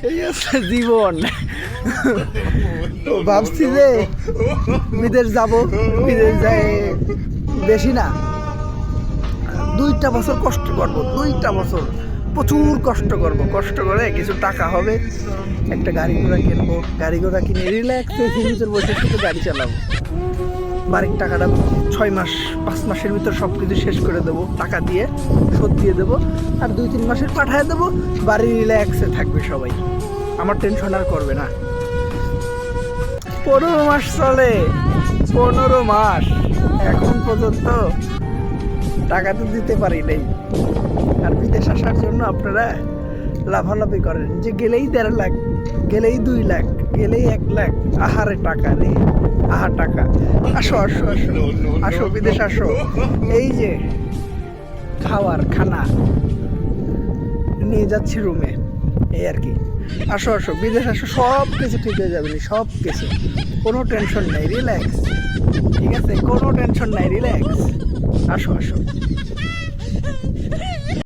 এই হচ্ছে জীবন। তো ভাবছি যে বিদেশ যাব, বিদেশ যাই বেশি না 2টা বছর কষ্ট করব, 2টা বছর প্রচুর কষ্ট করব, কষ্ট করে কিছু টাকা হবে, একটা গাড়ি ঘোড়া কিনবো, গাড়ি ঘোড়া কিনে রিল্যাক্স ভিতর বসে শুধু গাড়ি চালাবো। বাড়ির টাকাটা 6 মাস 5 মাসের ভিতর সব কিছু শেষ করে দেবো, টাকা দিয়ে শোধ দিয়ে দেবো, আর 2-3 মাসের পাঠিয়ে দেবো, বাড়ি রিল্যাক্সে থাকবে সবাই, আমার টেনশন আর করবে না। 15 মাস চলে, 15 মাস এখন পর্যন্ত টাকা তো দিতে পারি নাই। আর বিদেশ আসার জন্য আপনারা লাফালাফি করেন যে গেলেই 1.5 লাখ, গেলেই 2 লাখ, গেলেই 1 লাখ, আহারে টাকা রে, আহা টাকা। আসো আসো আসো আসো বিদেশ আসো, এই যে খাওয়ার খানা নিয়ে যাচ্ছি রুমে, এই আর কি। আসো আসো বিদেশ আসো, সব কিছু ঠিক হয়ে যাবে, সব কিছু, কোনো টেনশন নাই, রিল্যাক্স, ঠিক আছে, কোনো টেনশন নাই, রিল্যাক্স। আসো আসো।